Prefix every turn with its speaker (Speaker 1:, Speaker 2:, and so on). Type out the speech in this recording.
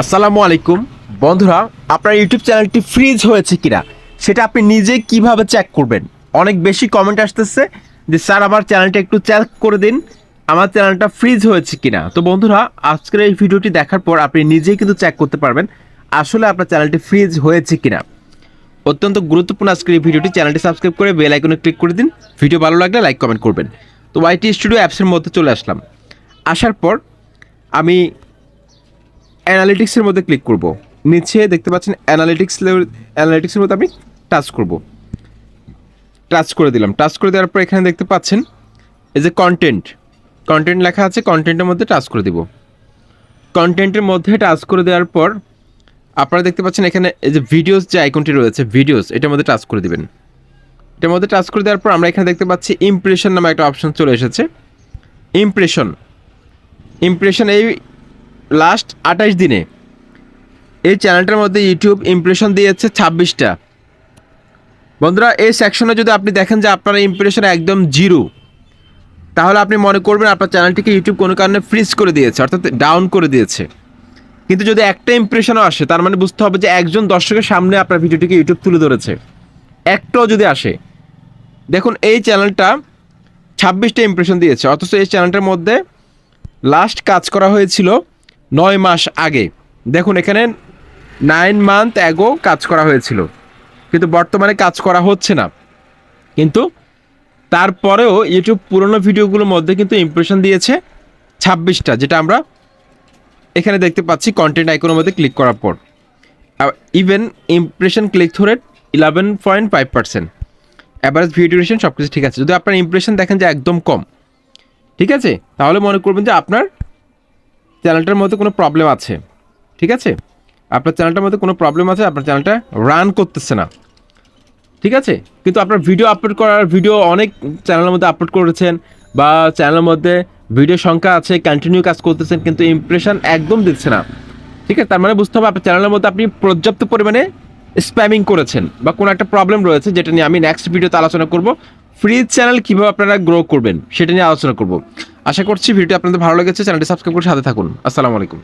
Speaker 1: আসসালামু আলাইকুম বন্ধুরা, আপনার ইউটিউব চ্যানেলটি ফ্রিজ হয়েছে কিনা সেটা আপনি নিজে কিভাবে চেক করবেন। অনেক বেশি কমেন্ট আসতেছে যে স্যার আমার চ্যানেলটা একটু চেক করে দিন, আমার চ্যানেলটা ফ্রিজ হয়েছে কিনা। তো বন্ধুরা, আজকের এই ভিডিওটি দেখার পর আপনি নিজেই কিন্তু চেক করতে পারবেন আসলে আপনার চ্যানেলটি ফ্রিজ হয়েছে কিনা। অত্যন্ত গুরুত্বপূর্ণ আজকের এই ভিডিওটি। চ্যানেলটি সাবস্ক্রাইব করে বেল আইকনে ক্লিক করে দিন। ভিডিও ভালো লাগলে লাইক কমেন্ট করবেন। তো ওয়াইটি স্টুডিও অ্যাপসের মধ্যে চলে আসলাম। আসার পর আমি অ্যানালিটিক্সের মধ্যে ক্লিক করব। নিচে দেখতে পাচ্ছেন অ্যানালিটিক্সের মধ্যে আমি টাচ করব। টাচ করে দিলাম। টাচ করে দেওয়ার পর এখানে দেখতে পাচ্ছেন এই যে কন্টেন্ট লেখা আছে, কন্টেন্টের মধ্যে টাচ করে দিব। কন্টেন্টের মধ্যে টাচ করে দেওয়ার পর আপনারা দেখতে পাচ্ছেন এখানে এই যে ভিডিওস যে আইকনটি রয়েছে, ভিডিওস, এটার মধ্যে টাচ করে দিবেন। এটার মধ্যে টাচ করে দেওয়ার পর আমরা এখানে দেখতে পাচ্ছি ইমপ্রেশন নামে একটা অপশন চলে এসেছে। ইমপ্রেশন এই লাস্ট 28 দিনে এই চ্যানেলটার মধ্যে ইউটিউব ইমপ্রেশন দিয়েছে 26টা। বন্ধুরা, এই সেকশনে যদি আপনি দেখেন যে আপনার ইমপ্রেশন একদম জিরো, তাহলে আপনি মনে করবেন আপনার চ্যানেলটিকে ইউটিউব কোনো কারণে ফ্রিজ করে দিয়েছে, অর্থাৎ ডাউন করে দিয়েছে। কিন্তু যদি একটা ইমপ্রেশনও আসে, তার মানে বুঝতে হবে যে একজন দর্শকের সামনে আপনার ভিডিওটিকে ইউটিউব তুলে ধরেছে। একটাও যদি আসে, দেখুন এই চ্যানেলটা 26টা ইমপ্রেশন দিয়েছে, অথচ এই চ্যানেলটার মধ্যে লাস্ট কাজ করা হয়েছিল 9 মাস আগে। দেখুন এখানে 9 মান্থ অ্যাগো কাজ করা হয়েছিল, কিন্তু বর্তমানে কাজ করা হচ্ছে না। কিন্তু তারপরেও ইউটিউব পুরোনো ভিডিওগুলোর মধ্যে কিন্তু ইমপ্রেশন দিয়েছে 26টা, যেটা আমরা এখানে দেখতে পাচ্ছি কন্টেন্ট আইকনের মধ্যে ক্লিক করার পর। Even impression click through rate 11.5%, average video duration সব কিছু ঠিক আছে। যদি আপনার ইমপ্রেশন দেখেন যে একদম কম, ঠিক আছে, তাহলে মনে করবেন যে আপনার চ্যানেলটার মধ্যে কোনো প্রবলেম আছে। ঠিক আছে, আপনার চ্যানেলটার মধ্যে কোনো প্রবলেম আছে, আপনার চ্যানেলটা রান করতেছে না। ঠিক আছে, কিন্তু আপনার ভিডিও অনেক চ্যানেলের মধ্যে আপলোড করেছেন, বা চ্যানেলের মধ্যে ভিডিও সংখ্যা আছে, কন্টিনিউ কাজ করতেছেন, কিন্তু ইমপ্রেশন একদম দিচ্ছে না। ঠিক আছে, তার মানে বুঝতে হবে আপনার চ্যানেলের মধ্যে আপনি পর্যাপ্ত পরিমাণে স্প্যামিং করেছেন, বা কোনো একটা প্রবলেম রয়েছে, যেটা নিয়ে আমি নেক্সট ভিডিওতে আলোচনা করব। ফ্রিজ চ্যানেল কীভাবে আপনারা গ্রো করবেন সেটা নিয়ে আলোচনা করব। আশা করছি ভিডিওটি আপনাদের ভালো লেগেছে। চ্যানেলটি সাবস্ক্রাইব করে সাথে থাকুন। আসসালামু আলাইকুম।